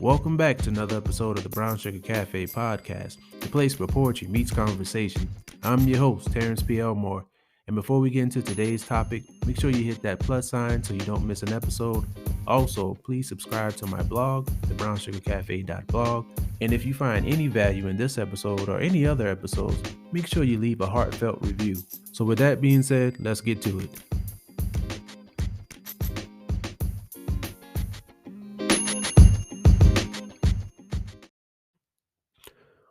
Welcome back to another episode of the Brown Sugar Cafe podcast, the place where poetry meets conversation. I'm your host, Terrence P. Elmore, and before we get into today's topic, make sure you hit that plus sign so you don't miss an episode. Also, please subscribe to my blog, theBrownSugarCafe.blog, and if you find any value in this episode or any other episodes, make sure you leave a heartfelt review. So with that being said, let's get to it.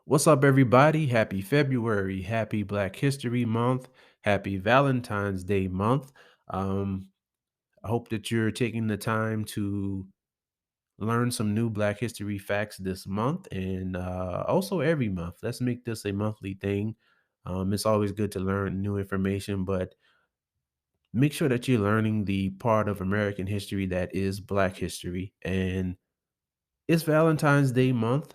What's up, everybody? Happy February. Happy Black History Month. Happy Valentine's Day month. I hope that you're taking the time to learn some new Black History facts this month and also every month. Let's make this a monthly thing. It's always good to learn new information, but make sure that you're learning the part of American history that is Black history. And it's Valentine's Day month.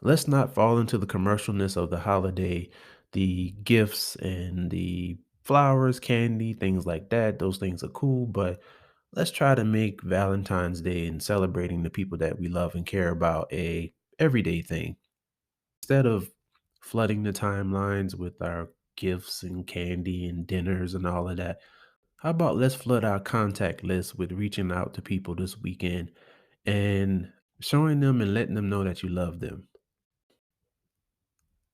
Let's not fall into the commercialness of the holiday, the gifts and the flowers, candy, things like that. Those things are cool, but let's try to make Valentine's Day and celebrating the people that we love and care about a everyday thing. Instead of flooding the timelines with our gifts and candy and dinners and all of that, how about let's flood our contact list with reaching out to people this weekend and showing them and letting them know that you love them.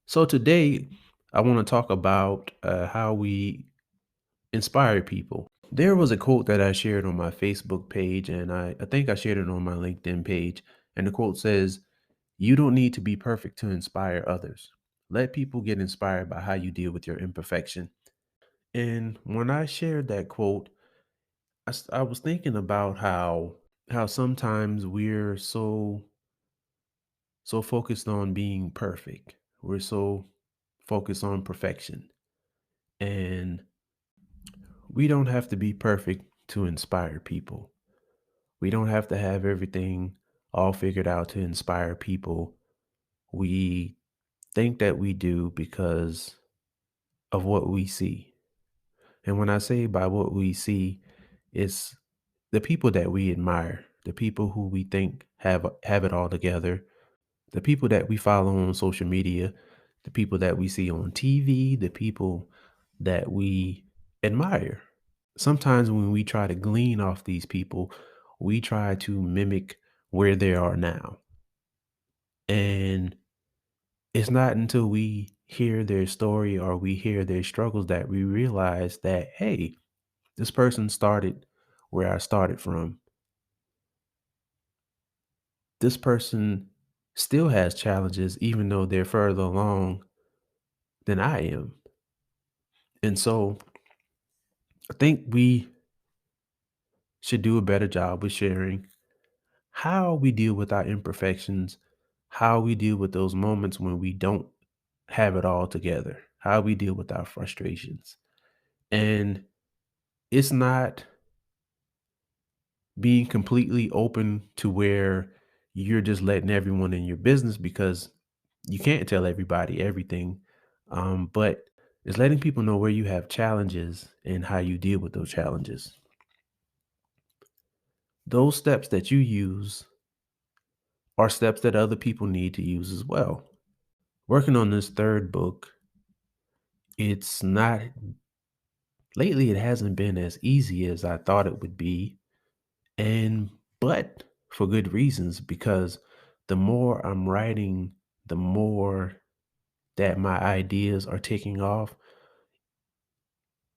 So today, I want to talk about how we inspire people. There was a quote that I shared on my Facebook page, and I think I shared it on my LinkedIn page. And the quote says, "You don't need to be perfect to inspire others. Let people get inspired by how you deal with your imperfection." And when I shared that quote, I was thinking about how sometimes we're so focused on being perfect. We're so focused on perfection. And we don't have to be perfect to inspire people. We don't have to have everything all figured out to inspire people. We think that we do because of what we see. And when I say by what we see, it's the people that we admire, the people who we think have it all together, the people that we follow on social media, the people that we see on TV, the people that we admire. Sometimes when we try to glean off these people, we try to mimic where they are now. And it's not until we hear their story or we hear their struggles that we realize that, hey, this person started where I started from. This person still has challenges, even though they're further along than I am. And so I think we should do a better job with sharing how we deal with our imperfections, how we deal with those moments when we don't have it all together, how we deal with our frustrations. And it's not being completely open to where you're just letting everyone in your business because you can't tell everybody everything. But it's letting people know where you have challenges and how you deal with those challenges. Those steps that you use are steps that other people need to use as well. Working on this third book, it's not lately, it hasn't been as easy as I thought it would be. And, but for good reasons, because the more I'm writing, the more that my ideas are taking off.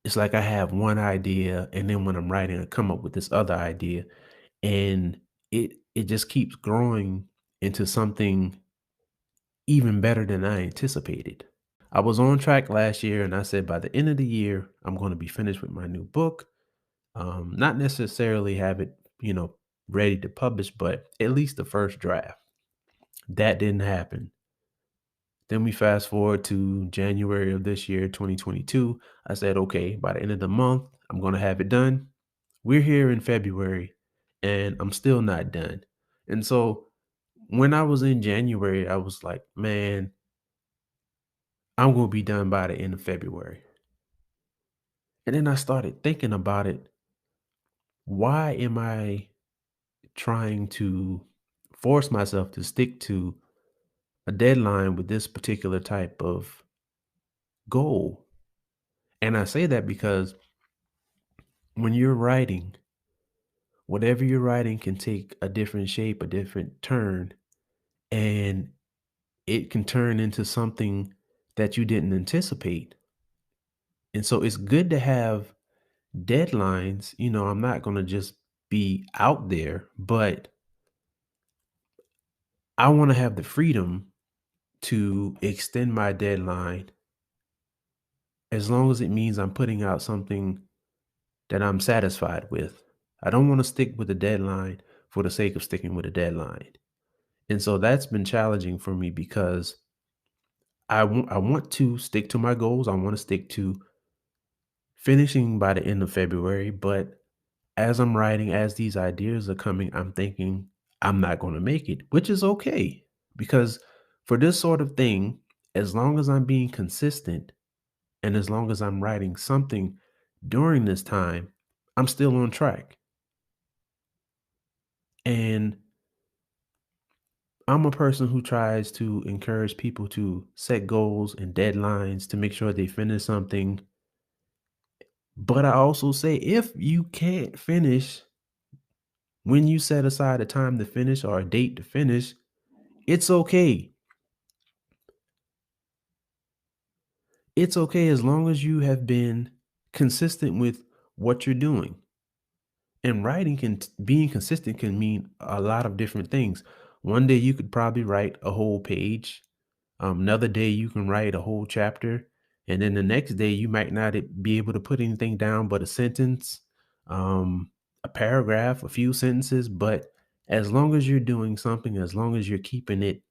It's like I have one idea, and then when I'm writing, I come up with this other idea, and it just keeps growing into something even better than I anticipated. I was on track last year, and I said by the end of the year, I'm going to be finished with my new book. Not necessarily have it, ready to publish, but at least the first draft. That didn't happen. Then we fast forward to January of this year, 2022. I said, okay, by the end of the month, I'm going to have it done. We're here in February and I'm still not done. And so when I was in January, I was like, man, I'm going to be done by the end of February. And then I started thinking about it. Why am I trying to force myself to stick to a deadline with this particular type of goal. And I say that because when you're writing, whatever you're writing can take a different shape, a different turn, and it can turn into something that you didn't anticipate. And so it's good to have deadlines. I'm not going to just be out there, but I want to have the freedom to extend my deadline as long as it means I'm putting out something that I'm satisfied with. I don't want to stick with a deadline for the sake of sticking with a deadline. And so that's been challenging for me because I want to stick to my goals. I want to stick to finishing by the end of February, but as I'm writing, as these ideas are coming, I'm thinking I'm not going to make it, which is okay. Because for this sort of thing, as long as I'm being consistent and as long as I'm writing something during this time, I'm still on track. And I'm a person who tries to encourage people to set goals and deadlines to make sure they finish something. But I also say if you can't finish when you set aside a time to finish or a date to finish, it's okay. It's okay as long as you have been consistent with what you're doing. And writing being consistent can mean a lot of different things. One day you could probably write a whole page. Another day you can write a whole chapter. And then the next day you might not be able to put anything down but a sentence, um, a paragraph, a few sentences. But as long as you're doing something, as long as you're keeping it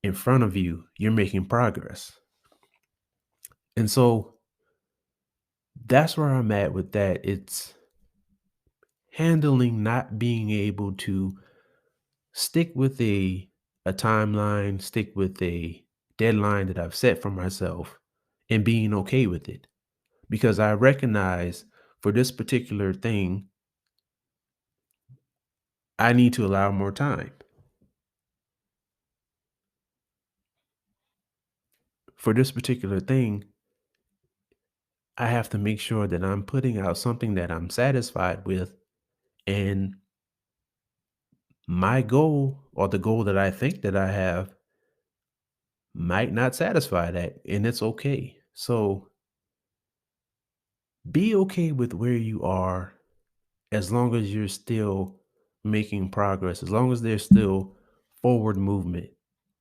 in front of you, you're making progress. And so that's where I'm at with that. It's handling not being able to stick with a timeline, stick with a deadline that I've set for myself and being okay with it. Because I recognize for this particular thing, I need to allow more time. For this particular thing, I have to make sure that I'm putting out something that I'm satisfied with, and my goal or the goal that I think that I have might not satisfy that, and it's okay. So be okay with where you are as long as you're still making progress, as long as there's still forward movement.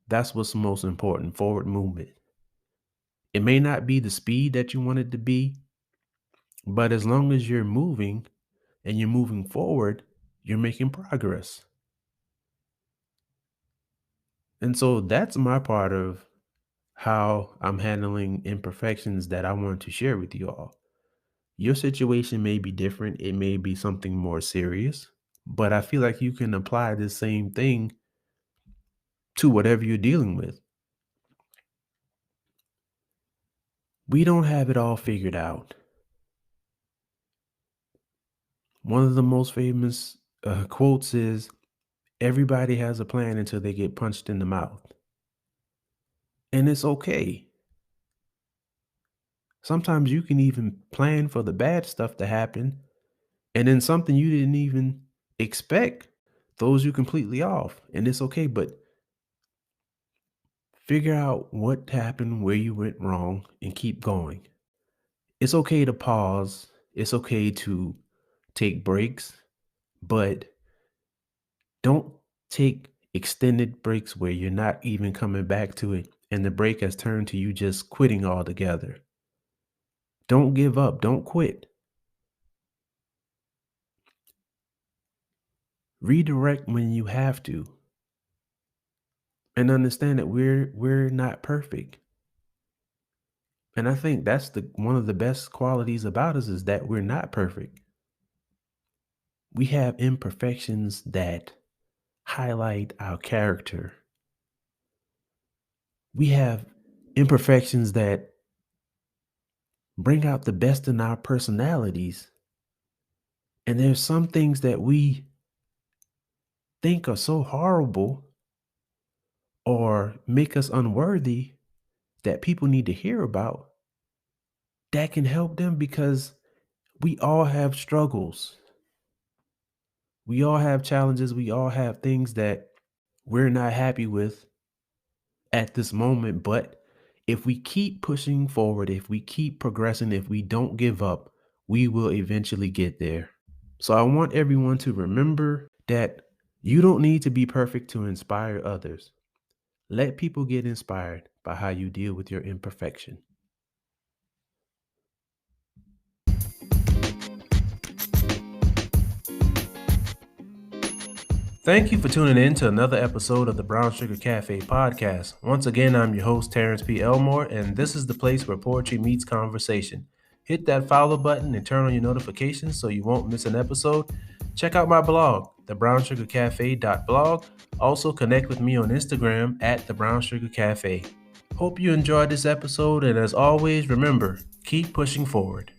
That's what's most important, forward movement. It may not be the speed that you want it to be, but as long as you're moving and you're moving forward, you're making progress. And so that's my part of how I'm handling imperfections that I want to share with you all. Your situation may be different, it may be something more serious, but I feel like you can apply the same thing to whatever you're dealing with. We don't have it all figured out. One of the most famous quotes is everybody has a plan until they get punched in the mouth. And it's okay. Sometimes you can even plan for the bad stuff to happen, and then something you didn't even expect throws you completely off. And it's okay, but figure out what happened, where you went wrong, and keep going. It's okay to pause. It's okay to take breaks, but don't take extended breaks where you're not even coming back to it and the break has turned to you just quitting altogether. Don't give up. Don't quit. Redirect when you have to and understand that we're not perfect. And I think that's the one of the best qualities about us is that we're not perfect. We have imperfections that highlight our character. We have imperfections that bring out the best in our personalities. And there's some things that we think are so horrible or make us unworthy that people need to hear about, that can help them because we all have struggles. We all have challenges. We all have things that we're not happy with at this moment. But if we keep pushing forward, if we keep progressing, if we don't give up, we will eventually get there. So I want everyone to remember that you don't need to be perfect to inspire others. Let people get inspired by how you deal with your imperfection. Thank you for tuning in to another episode of the Brown Sugar Cafe podcast. Once again, I'm your host, Terrence P. Elmore, and this is the place where poetry meets conversation. Hit that follow button and turn on your notifications so you won't miss an episode. Check out my blog, thebrownsugarcafe.blog. Also connect with me on Instagram at thebrownsugarcafe. Hope you enjoyed this episode, and as always, remember, keep pushing forward.